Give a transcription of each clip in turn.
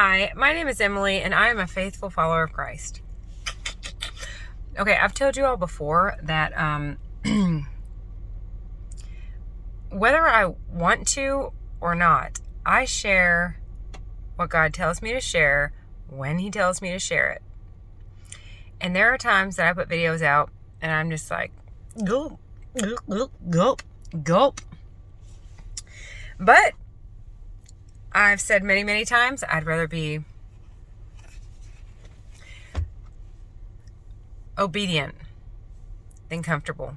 Hi, my name is Emily, and I am a faithful follower of Christ. Okay, I've told you all before that whether I want to or not, I share what God tells me to share when He tells me to share it. And there are times that I put videos out, and I'm just like, gulp, gulp, gulp, gulp, gulp. But I've said many, many times, I'd rather be obedient than comfortable.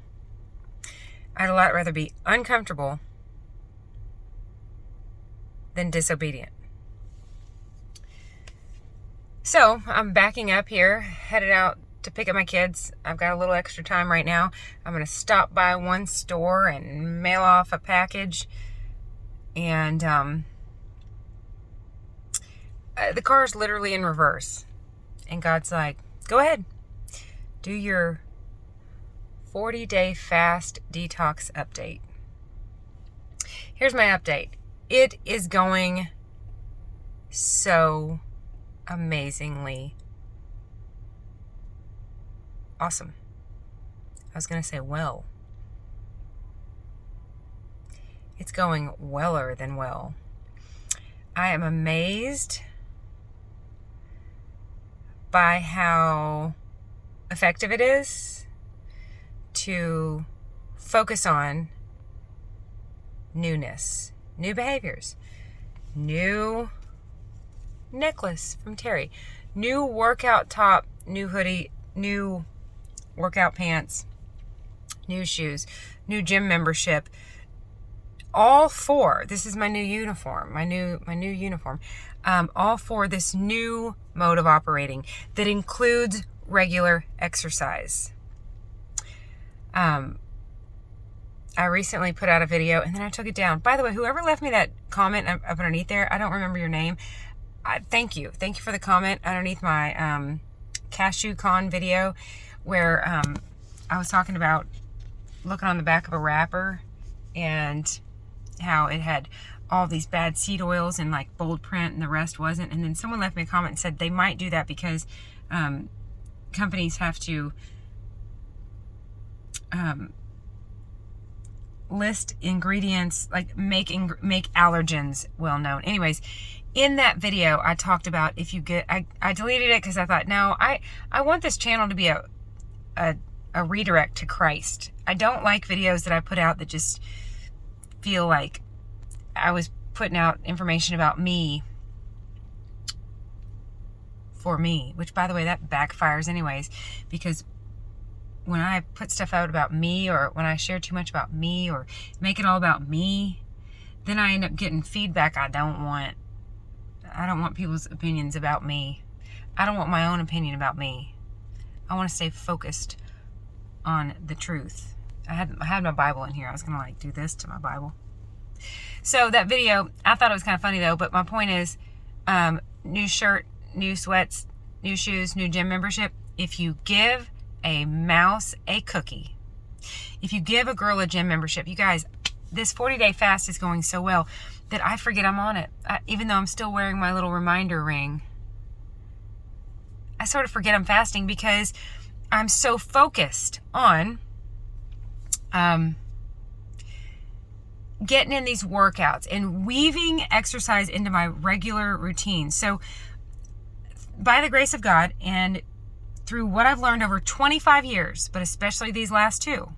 I'd a lot rather be uncomfortable than disobedient. So I'm backing up here, headed out to pick up my kids. I've got a little extra time right now. I'm going to stop by one store and mail off a package. And the car's literally in reverse. And God's like, go ahead. Do your 40-day fast detox update. Here's my update. It is going so amazingly awesome. I was going to say well. It's going weller than well. I am amazed by how effective it is to focus on newness, new behaviors, new necklace from Terry, new workout top, new hoodie, new workout pants, new shoes, new gym membership. All for, this is my new uniform, my new uniform. All for this new mode of operating that includes regular exercise. I recently put out a video and then I took it down. By the way, whoever left me that comment up underneath there, I don't remember your name. Thank you. Thank you for the comment underneath my Cashew Con video where I was talking about looking on the back of a wrapper and how it had all these bad seed oils and like bold print and the rest wasn't. And then someone left me a comment and said they might do that because companies have to list ingredients, like make allergens well known. Anyways, in that video I talked about if you get, I deleted it because I thought, no, I want this channel to be a redirect to Christ. I don't like videos that I put out that just feel like I was putting out information about me for me, which by the way, that backfires anyways, because when I put stuff out about me or when I share too much about me or make it all about me, then I end up getting feedback I don't want. I don't want people's opinions about me. I don't want my own opinion about me. I want to stay focused on the truth. I had my Bible in here. I was going to like do this to my Bible. So that video, I thought it was kind of funny though, but my point is, new shirt, new sweats, new shoes, new gym membership. If you give a mouse a cookie, if you give a girl a gym membership, you guys, this 40-day fast is going so well that I forget I'm on it. Even though I'm still wearing my little reminder ring, I sort of forget I'm fasting because I'm so focused on getting in these workouts and weaving exercise into my regular routine. So by the grace of God and through what I've learned over 25 years, but especially these last two,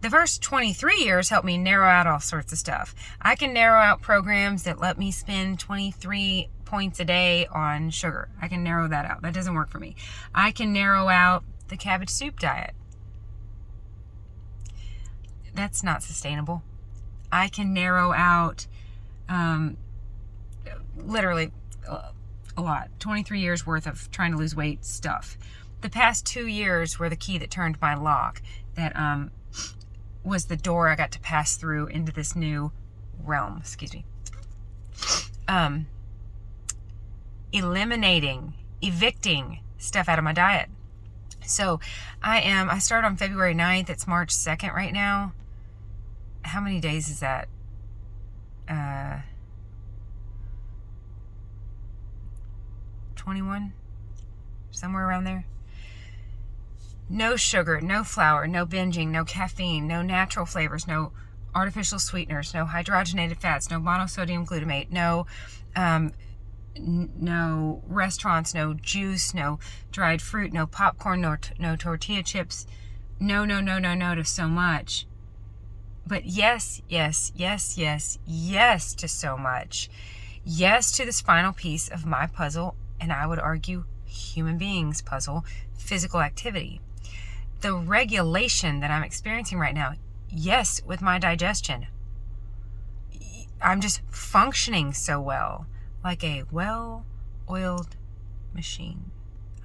the first 23 years helped me narrow out all sorts of stuff. I can narrow out programs that let me spend 23 points a day on sugar. I can narrow that out. That doesn't work for me. I can narrow out the cabbage soup diet. That's not sustainable. I can narrow out literally a lot. 23 years worth of trying to lose weight stuff. The past 2 years were the key that turned my lock. That was the door I got to pass through into this new realm. Excuse me. Evicting stuff out of my diet. So I started on February 9th. It's March 2nd right now. How many days is that? 21, somewhere around there. No sugar, no flour, no binging, no caffeine, no natural flavors, no artificial sweeteners, no hydrogenated fats, no monosodium glutamate, no restaurants, no juice, no dried fruit, no popcorn, no tortilla chips. No to so much. But yes to so much. Yes to this final piece of my puzzle, and I would argue human beings' puzzle, physical activity. The regulation that I'm experiencing right now, yes, with my digestion. I'm just functioning so well, like a well-oiled machine.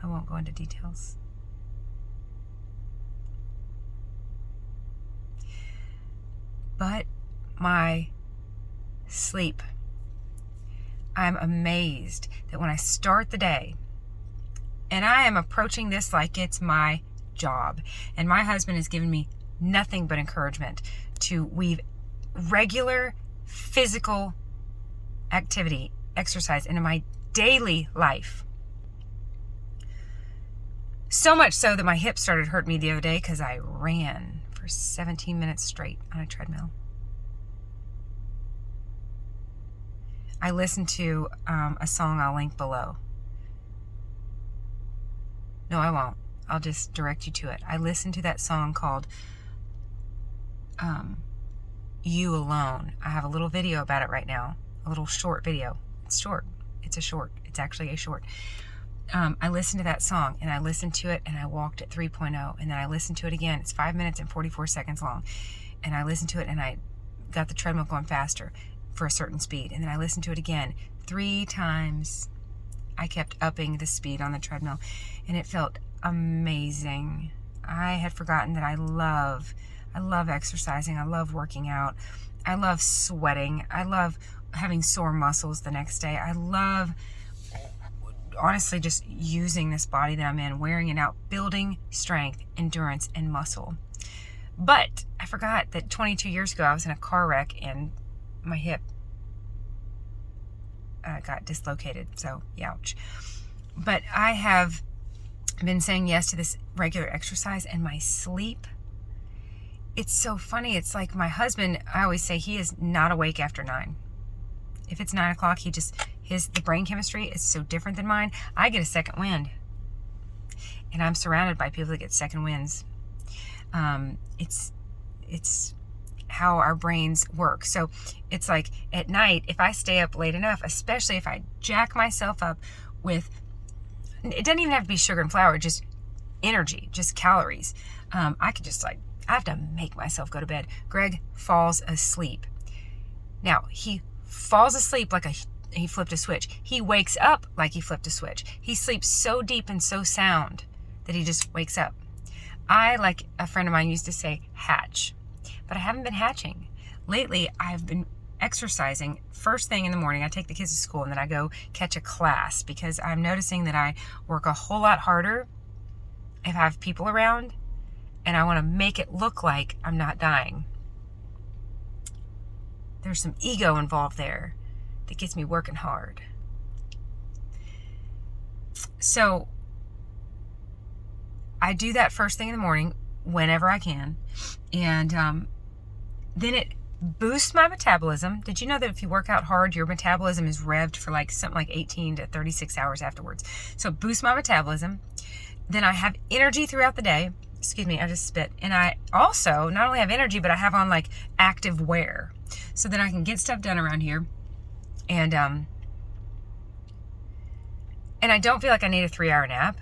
I won't go into details. But my sleep. I'm amazed that when I start the day, and I am approaching this like it's my job, and my husband has given me nothing but encouragement to weave regular physical activity, exercise into my daily life. So much so that my hip started hurting me the other day because I ran for 17 minutes straight on a treadmill. I listened to a song I'll link below. No, I won't. I'll just direct you to it. I listened to that song called You Alone. I have a little video about it right now. A little short video. It's short. It's a short. It's actually a short. I listened to that song, and I listened to it, and I walked at 3.0, and then I listened to it again. It's 5 minutes and 44 seconds long. And I listened to it, and I got the treadmill going faster for a certain speed. And then I listened to it again 3 times. I kept upping the speed on the treadmill, and it felt amazing. I had forgotten that I love exercising. I love working out. I love sweating. I love having sore muscles the next day. I love, honestly, just using this body that I'm in, wearing it out, building strength, endurance, and muscle. But I forgot that 22 years ago, I was in a car wreck and my hip got dislocated. So, ouch. But I have been saying yes to this regular exercise, and my sleep, it's so funny. It's like my husband, I always say he is not awake after 9. If it's 9 o'clock, the brain chemistry is so different than mine. I get a second wind, and I'm surrounded by people that get second winds. It's how our brains work. So it's like at night, if I stay up late enough, especially if I jack myself up with, it doesn't even have to be sugar and flour, just energy, just calories. I could just I have to make myself go to bed. Greg falls asleep. Now, he falls asleep like he flipped a switch. He wakes up like he flipped a switch. He sleeps so deep and so sound that he just wakes up. I, like a friend of mine used to say, hatch. But I haven't been hatching. Lately, I've been exercising first thing in the morning. I take the kids to school, and then I go catch a class, because I'm noticing that I work a whole lot harder if I have people around, and I want to make it look like I'm not dying. There's some ego involved there that gets me working hard. So I do that first thing in the morning whenever I can, and then it boosts my metabolism. Did you know that if you work out hard, your metabolism is revved for something like 18 to 36 hours afterwards? So it boosts my metabolism. Then I have energy throughout the day. Excuse me, I just spit. And I also not only have energy, but I have on active wear. So then I can get stuff done around here. And I don't feel like I need a 3-hour nap.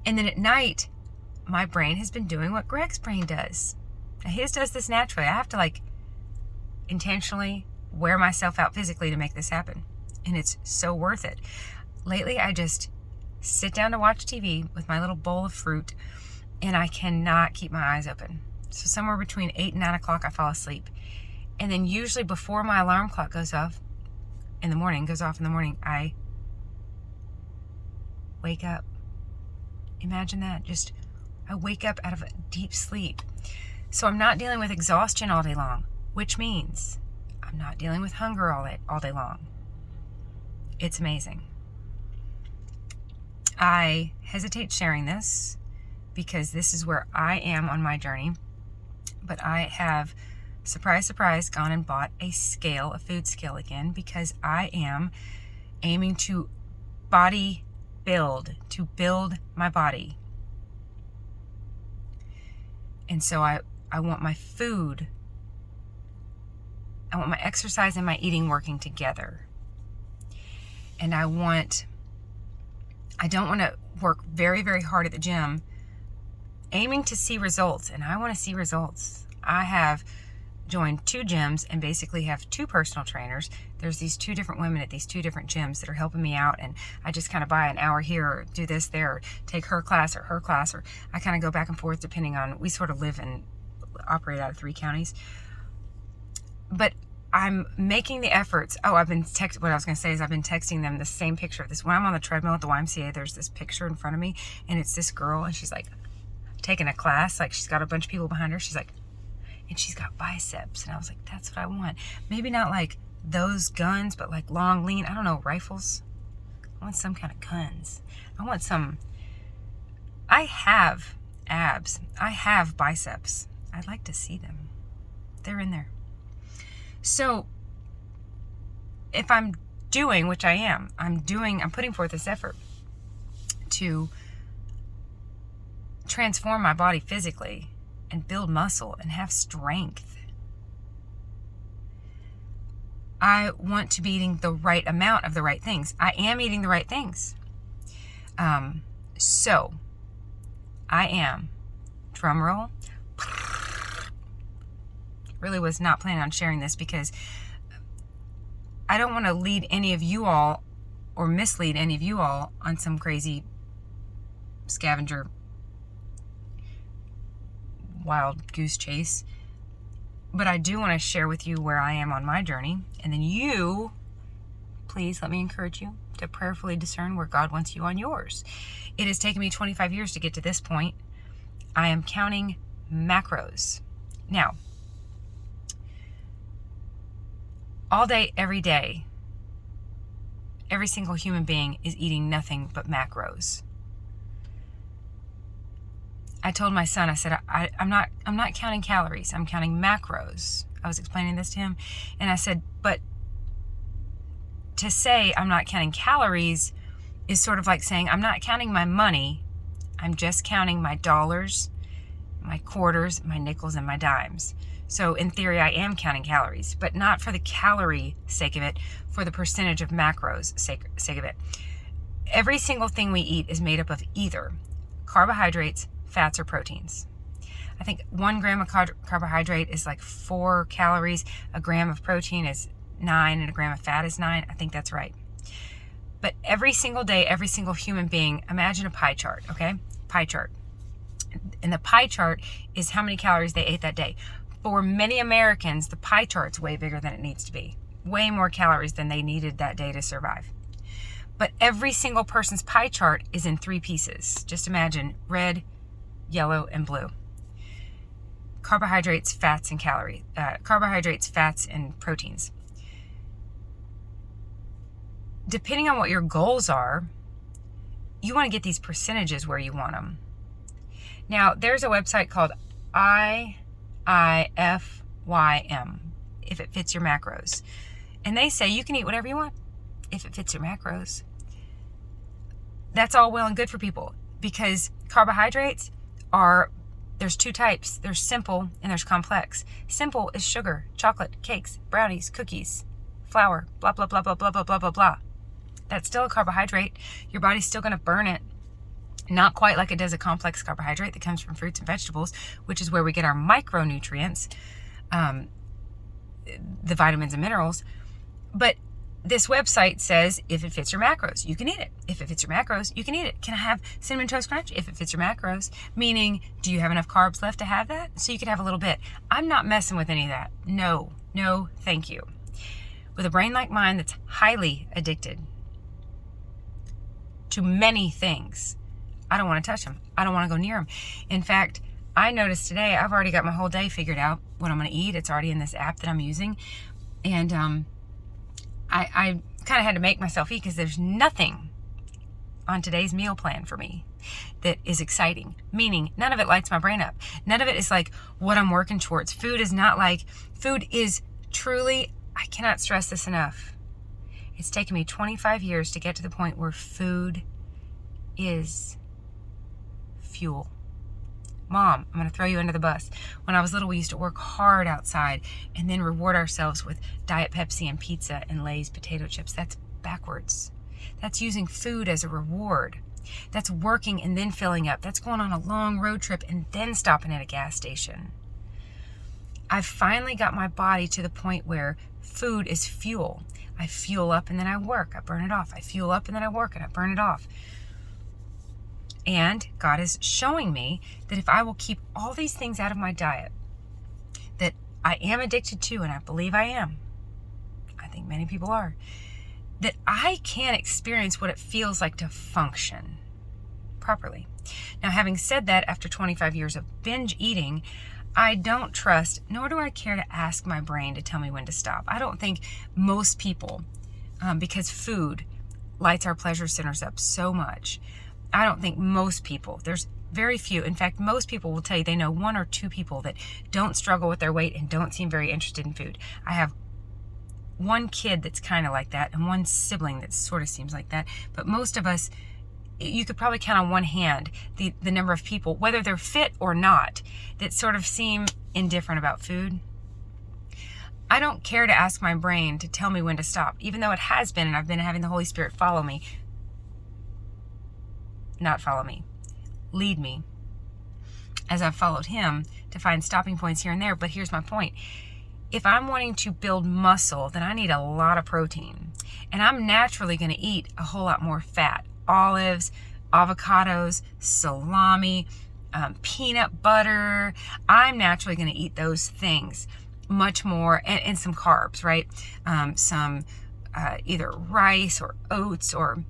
And then at night, my brain has been doing what Greg's brain does. Now, his does this naturally. I have to intentionally wear myself out physically to make this happen. And it's so worth it. Lately, I just sit down to watch TV with my little bowl of fruit, and I cannot keep my eyes open. So somewhere between 8 and 9 o'clock, I fall asleep. And then usually before my alarm clock goes off in the morning, I wake up. Imagine that. I wake up out of a deep sleep. So I'm not dealing with exhaustion all day long, which means I'm not dealing with hunger all day long. It's amazing. I hesitate sharing this because this is where I am on my journey. But I have, surprise, surprise, gone and bought a scale, a food scale again, because I am aiming to to build my body. And so I want my food, I want my exercise and my eating working together. And I don't want to work very, very hard at the gym aiming to see results. And I want to see results. I have joined 2 gyms and basically have 2 personal trainers. There's these 2 different women at these 2 different gyms that are helping me out, and I just kind of buy an hour here or do this there, or take her class, or I kind of go back and forth depending on, we sort of live and operate out of 3 counties. But I'm making the efforts. Oh, what I was going to say is I've been texting them the same picture of this. When I'm on the treadmill at the YMCA, there's this picture in front of me, and it's this girl, and she's like taking a class, like she's got a bunch of people behind her. She's like, and she's got biceps. And I was like, that's what I want. Maybe not like those guns, but like long, lean, I don't know, rifles. I want some kind of guns. I have abs. I have biceps. I'd like to see them. They're in there. So if I'm doing, which I am, I'm putting forth this effort to transform my body physically and build muscle and have strength. I want to be eating the right amount of the right things. I am eating the right things. So I am, drum roll, really was not planning on sharing this because I don't want to lead any of you all or mislead any of you all on some crazy scavenger wild goose chase. But I do want to share with you where I am on my journey. And then you, please let me encourage you to prayerfully discern where God wants you on yours. It has taken me 25 years to get to this point. I am counting macros. Now, all day, every day, every single human being is eating nothing but macros. I told my son, I said, I'm not counting calories. I'm counting macros. I was explaining this to him. And I said, but to say I'm not counting calories is sort of like saying I'm not counting my money. I'm just counting my dollars, my quarters, my nickels, and my dimes. So in theory, I am counting calories, but not for the calorie sake of it, for the percentage of macros sake of it. Every single thing we eat is made up of either carbohydrates, fats, or proteins. I think 1 gram of carbohydrate is like 4 calories. A gram of protein is 9, and a gram of fat is 9. I think that's right. But every single day, every single human being, imagine a pie chart, okay? Pie chart. And the pie chart is how many calories they ate that day. For many Americans, the pie chart's way bigger than it needs to be. Way more calories than they needed that day to survive. But every single person's pie chart is in 3 pieces. Just imagine red, yellow, and blue. Carbohydrates, fats, and carbohydrates, fats, and proteins. Depending on what your goals are, you want to get these percentages where you want them. Now, there's a website called IIFYM, if it fits your macros. And they say you can eat whatever you want if it fits your macros. That's all well and good for people because carbohydrates there's 2 types. There's simple and there's complex. Simple is sugar, chocolate, cakes, brownies, cookies, flour, blah, blah, blah, blah, blah, blah, blah, blah, blah. That's still a carbohydrate. Your body's still going to burn it. Not quite like it does a complex carbohydrate that comes from fruits and vegetables, which is where we get our micronutrients, the vitamins and minerals. But this website says if it fits your macros, you can eat it. If it fits your macros, you can eat it. Can I have Cinnamon Toast Crunch? If it fits your macros. Meaning, do you have enough carbs left to have that? So you could have a little bit. I'm not messing with any of that. No, thank you. With a brain like mine that's highly addicted to many things, I don't want to touch them. I don't want to go near them. In fact, I noticed today, I've already got my whole day figured out what I'm going to eat. It's already in this app that I'm using. And I kind of had to make myself eat because there's nothing on today's meal plan for me that is exciting, meaning none of it lights my brain up. None of it is like what I'm working towards. Food is truly, I cannot stress this enough. It's taken me 25 years to get to the point where food is fuel. Mom, I'm going to throw you under the bus. When I was little, we used to work hard outside and then reward ourselves with Diet Pepsi and pizza and Lay's potato chips. That's backwards. That's using food as a reward. That's working and then filling up. That's going on a long road trip and then stopping at a gas station. I've finally got my body to the point where food is fuel. I fuel up and then I work. I burn it off. I fuel up and then I work and I burn it off. And God is showing me that if I will keep all these things out of my diet that I am addicted to, and I believe I am, I think many people are, that I can experience what it feels like to function properly. Now, having said that, after 25 years of binge eating, I don't trust, nor do I care to ask my brain to tell me when to stop. I don't think most people, because food lights our pleasure centers up so much, I don't think most people, there's very few. In fact, most people will tell you they know one or two people that don't struggle with their weight and don't seem very interested in food. I have one kid that's kind of like that and one sibling that sort of seems like that. But most of us, you could probably count on one hand the number of people, whether they're fit or not, that sort of seem indifferent about food. I don't care to ask my brain to tell me when to stop, even though it has been, and I've been having the Holy Spirit lead me as I've followed him to find stopping points here and there. But here's my point. If I'm wanting to build muscle, then I need a lot of protein. And I'm naturally going to eat a whole lot more fat. Olives, avocados, salami, peanut butter. I'm naturally going to eat those things much more, and some carbs, right? Some either rice or oats or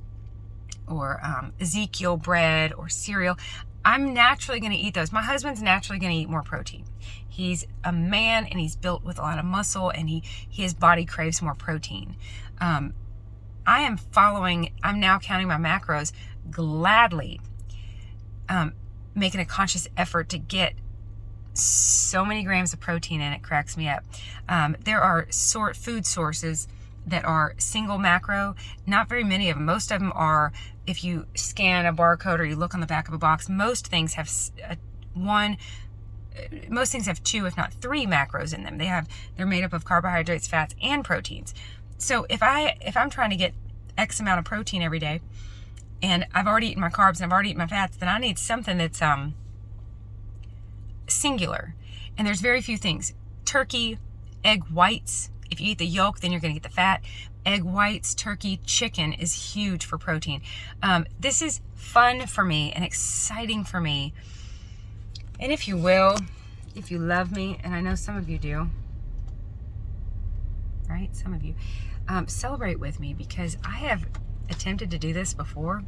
Ezekiel bread or cereal. I'm naturally going to eat those. My husband's naturally going to eat more protein. He's a man and he's built with a lot of muscle, and his body craves more protein. I'm now counting my macros gladly, making a conscious effort to get so many grams of protein in, it cracks me up. There are food sources that are single macro, not very many of them. Most of them are, if you scan a barcode or you look on the back of a box, most things have two, if not three macros in them. They're made up of carbohydrates, fats, and proteins. So if I'm trying to get X amount of protein every day, and I've already eaten my carbs and I've already eaten my fats, then I need something that's singular. And there's very few things. Turkey, egg whites. If you eat the yolk, then you're going to get the fat. Egg whites, turkey, chicken is huge for protein. This is fun for me and exciting for me. And if you love me, and I know some of you do, right? Some of you, celebrate with me, because I have attempted to do this before.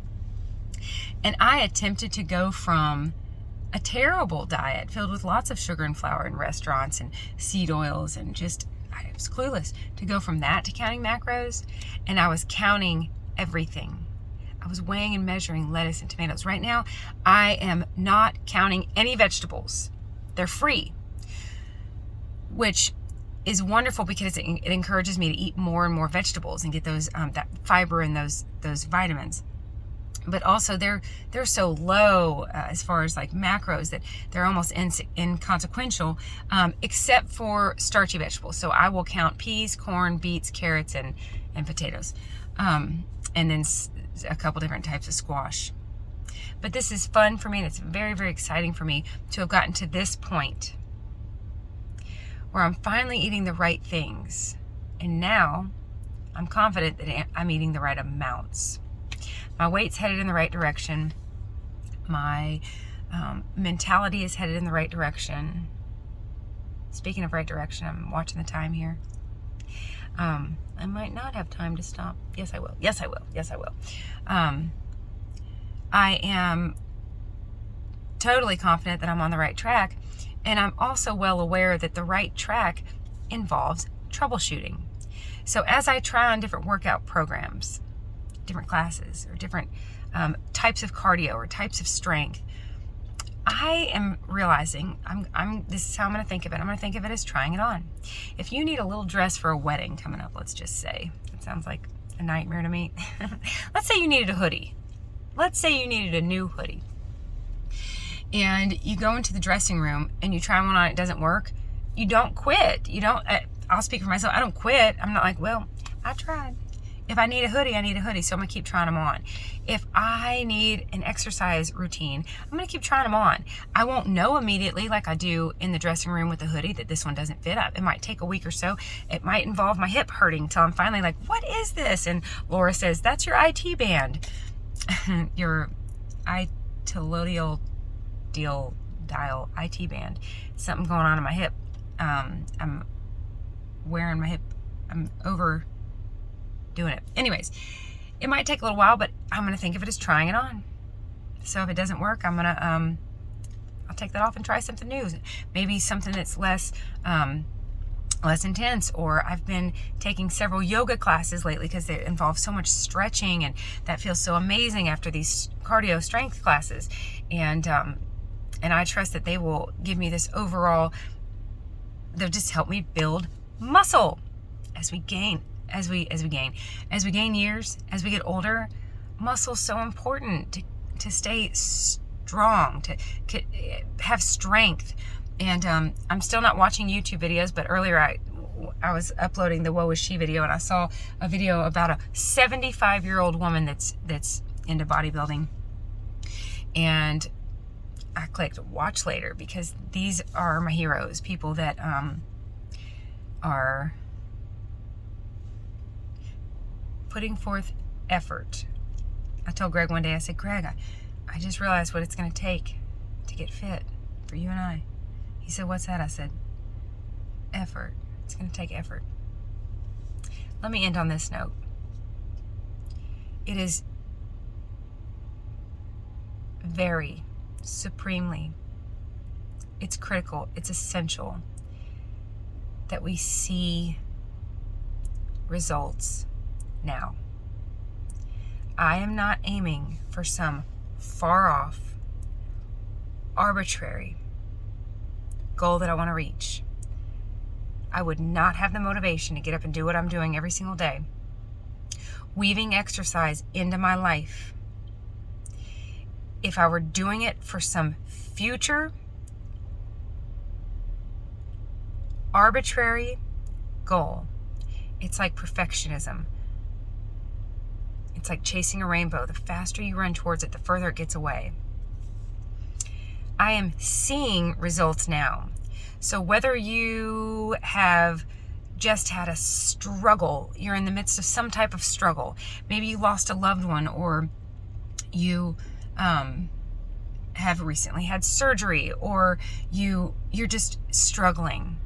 And I attempted to go from a terrible diet filled with lots of sugar and flour in restaurants and seed oils and I was clueless, to go from that to counting macros. And I was counting everything. I was weighing and measuring lettuce and tomatoes. Right now, I am not counting any vegetables. They're free, which is wonderful because it encourages me to eat more and more vegetables and get those that fiber and those vitamins. But also they're so low as far as like macros that they're almost inconsequential, except for starchy vegetables. So I will count peas, corn, beets, carrots, and potatoes, and then a couple different types of squash. But this is fun for me, and it's very, very exciting for me to have gotten to this point where I'm finally eating the right things. And now I'm confident that I'm eating the right amounts. My weight's headed in the right direction. My mentality is headed in the right direction. Speaking of right direction, I'm watching the time here. I might not have time to stop. Yes, I will. Yes, I will. Yes, I will. I am totally confident that I'm on the right track. And I'm also well aware that the right track involves troubleshooting. So as I try on different workout programs, different classes or different types of cardio or types of strength, I am realizing this is how I'm going to think of it. I'm going to think of it as trying it on. If you need a little dress for a wedding coming up, let's just say, it sounds like a nightmare to me. Let's say you needed a hoodie. Let's say you needed a new hoodie. And you go into the dressing room and you try one on, it doesn't work. You don't quit. You don't, I'll speak for myself. I don't quit. I'm not like, well, I tried. If I need a hoodie, I need a hoodie. So I'm going to keep trying them on. If I need an exercise routine, I'm going to keep trying them on. I won't know immediately like I do in the dressing room with the hoodie that this one doesn't fit up. It might take a week or so. It might involve my hip hurting until I'm finally like, what is this? And Laura says, that's your IT band. Your dial IT band. Something going on in my hip. I'm wearing my hip. I'm over doing it. Anyways, it might take a little while, but I'm going to think of it as trying it on. So if it doesn't work, I'm going to, I'll take that off and try something new. Maybe something that's less intense. Or I've been taking several yoga classes lately because they involve so much stretching, and that feels so amazing after these cardio strength classes. And I trust that they will give me this overall, they'll just help me build muscle as we gain years, as we get older. Muscle's so important to stay strong, to have strength. And I'm still not watching YouTube videos, but earlier I was uploading the Woe Is She video, and I saw a video about a 75-year-old woman that's into bodybuilding. And I clicked watch later because these are my heroes, people that are putting forth effort. I told Greg one day, I said, Greg, I just realized what it's going to take to get fit for you and I. He said, what's that? I said, effort. It's going to take effort. Let me end on this note. It is very supremely, it's critical, it's essential that we see results now. I am not aiming for some far off, arbitrary goal that I want to reach. I would not have the motivation to get up and do what I'm doing every single day, weaving exercise into my life, if I were doing it for some future arbitrary goal. It's like perfectionism. It's like chasing a rainbow. The faster you run towards it, the further it gets away. I am seeing results now. So whether you have just had a struggle, you're in the midst of some type of struggle, maybe you lost a loved one, or you have recently had surgery, or you're just struggling.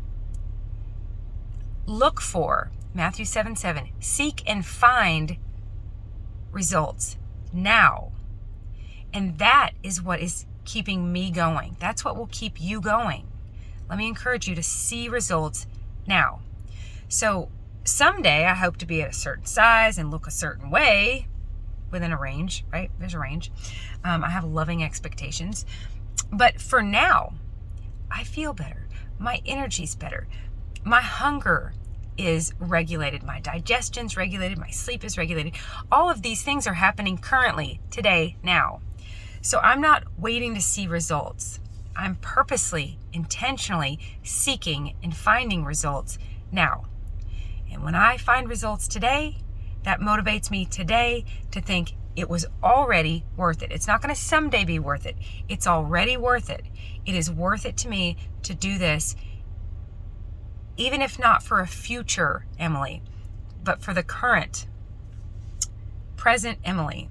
Look for Matthew 7:7. Seek and find results now. And that is what is keeping me going. That's what will keep you going. Let me encourage you to see results now. So someday I hope to be at a certain size and look a certain way, within a range, right? There's a range. I have loving expectations. But for now, I feel better. My energy's better. My hunger is regulated. My digestion's regulated. My sleep is regulated. All of these things are happening currently, today, now. So I'm not waiting to see results. I'm purposely, intentionally seeking and finding results now. And when I find results today, that motivates me today to think it was already worth it. It's not going to someday be worth it. It's already worth it. It is worth it to me to do this, even if not for a future Emily, but for the current, present Emily.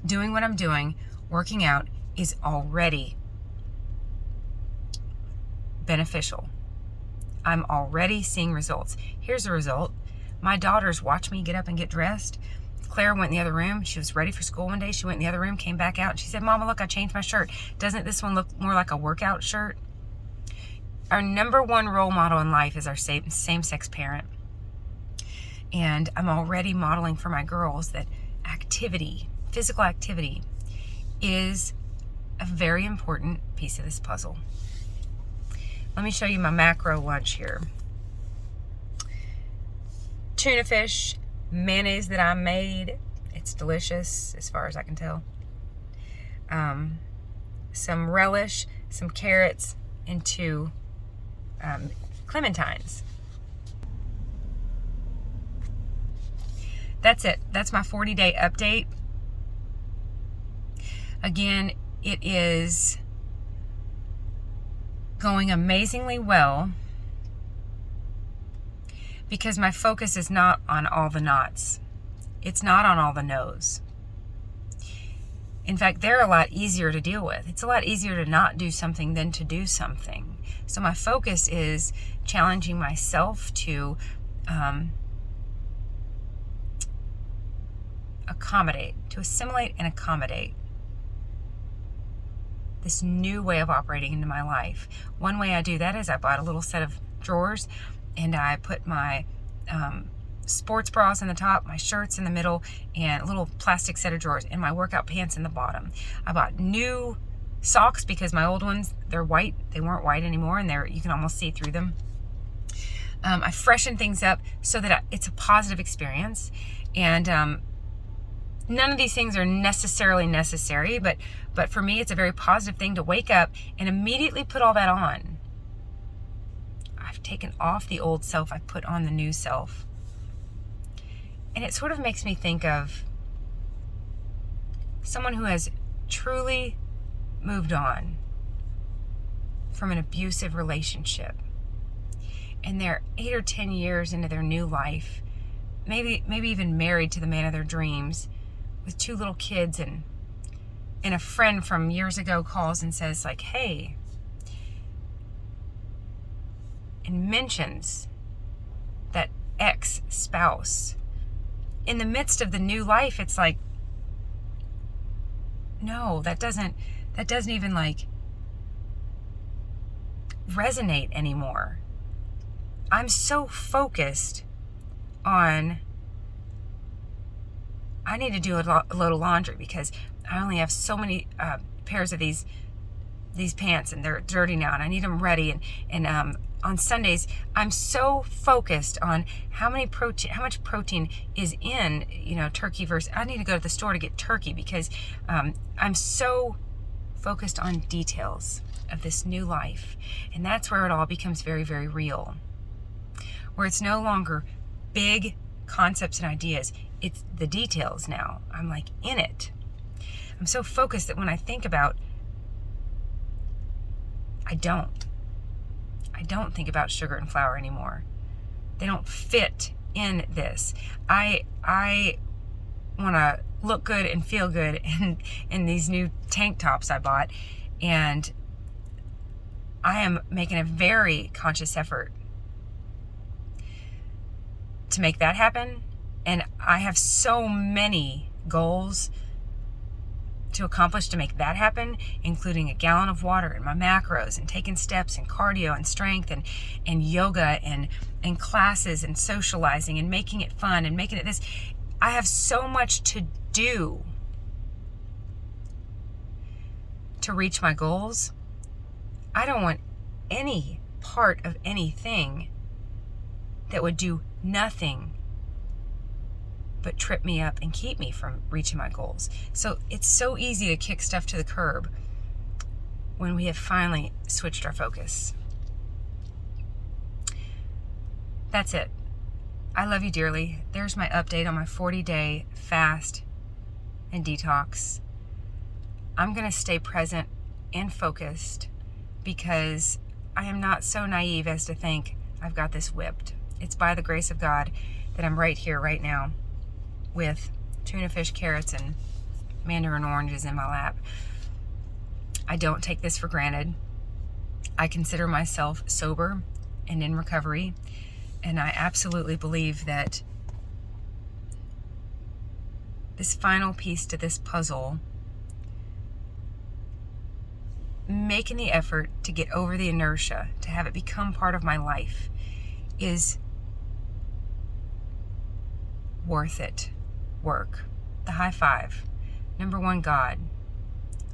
Doing what I'm doing, working out, is already beneficial. I'm already seeing results. Here's a result. My daughters watch me get up and get dressed. Claire went in the other room. She was ready for school one day. She went in the other room, came back out, and she said, Mama, look, I changed my shirt. Doesn't this one look more like a workout shirt? Our number one role model in life is our same-sex parent. And I'm already modeling for my girls that activity, physical activity, is a very important piece of this puzzle. Let me show you my macro lunch here. Tuna fish, mayonnaise that I made. It's delicious as far as I can tell. Some relish, some carrots, and 2 clementines. That's it. That's my 40-day update. Again, it is going amazingly well because my focus is not on all the knots. It's not on all the no's. In fact, they're a lot easier to deal with. It's a lot easier to not do something than to do something. So my focus is challenging myself to accommodate, to assimilate and accommodate this new way of operating into my life. One way I do that is I bought a little set of drawers and I put my sports bras in the top, my shirts in the middle, and a little plastic set of drawers, and my workout pants in the bottom. I bought new socks because my old ones, they're white. They weren't white anymore, and you can almost see through them. I freshened things up so that it's a positive experience. And none of these things are necessarily necessary, but for me, it's a very positive thing to wake up and immediately put all that on. I've taken off the old self. I put on the new self. And it sort of makes me think of someone who has truly moved on from an abusive relationship. And they're 8 or 10 years into their new life, maybe even married to the man of their dreams, with 2 little kids, and a friend from years ago calls and says, like, hey, and mentions that ex-spouse. In the midst of the new life, it's like, no, that doesn't even like resonate anymore. I'm so focused on, I need to do a load of laundry because I only have so many pairs of these pants, and they're dirty now, and I need them ready. And on Sundays, I'm so focused on how much protein is in, turkey versus, I need to go to the store to get turkey because I'm so focused on details of this new life. And that's where it all becomes very, very real. Where it's no longer big concepts and ideas. It's the details now. I'm like in it. I'm so focused that when I think about, I don't think about sugar and flour anymore. They don't fit in this. I want to look good and feel good in these new tank tops I bought, and I am making a very conscious effort to make that happen. And I have so many goals to accomplish to make that happen, including a gallon of water and my macros and taking steps and cardio and strength and yoga and classes and socializing and making it fun and making it this. I have so much to do to reach my goals. I don't want any part of anything that would do nothing but trip me up and keep me from reaching my goals. So it's so easy to kick stuff to the curb when we have finally switched our focus. That's it. I love you dearly. There's my update on my 40-day fast and detox. I'm going to stay present and focused because I am not so naive as to think I've got this whipped. It's by the grace of God that I'm right here, right now, with tuna fish, carrots, and mandarin oranges in my lap. I don't take this for granted. I consider myself sober and in recovery, and I absolutely believe that this final piece to this puzzle, making the effort to get over the inertia, to have it become part of my life, is worth it work. the high five. Number one, God.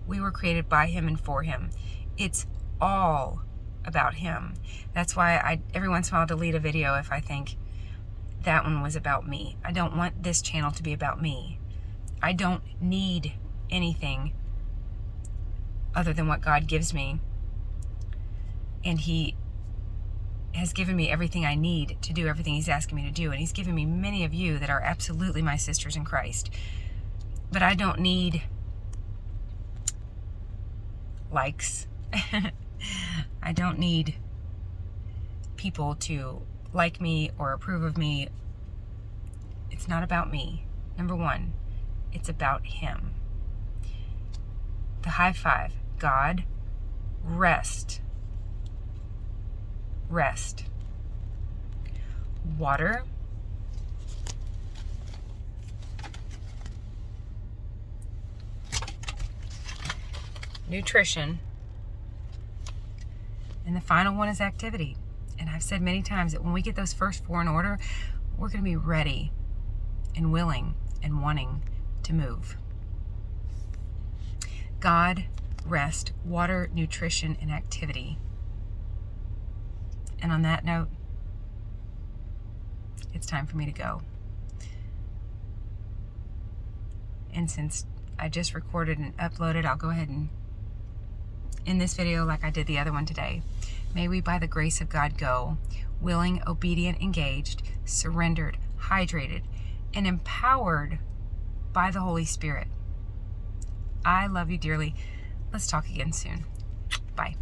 We were created by him and for him. It's all about him. That's why I every once in a while delete a video if I think that one was about me. I don't want this channel to be about me. I don't need anything other than what God gives me. And he has given me everything I need to do everything he's asking me to do. And he's given me many of you that are absolutely my sisters in Christ. But I don't need likes. I don't need people to like me or approve of me. It's not about me. Number one, it's about him. The high five. God, rest. Rest. Water. Nutrition. And the final one is activity. And I've said many times that when we get those first four in order, we're going to be ready and willing and wanting to move. God, rest, water, nutrition, and activity. And on that note, it's time for me to go. And since I just recorded and uploaded, I'll go ahead and end this video like I did the other one today. May we, by the grace of God, go willing, obedient, engaged, surrendered, hydrated, and empowered by the Holy Spirit. I love you dearly. Let's talk again soon.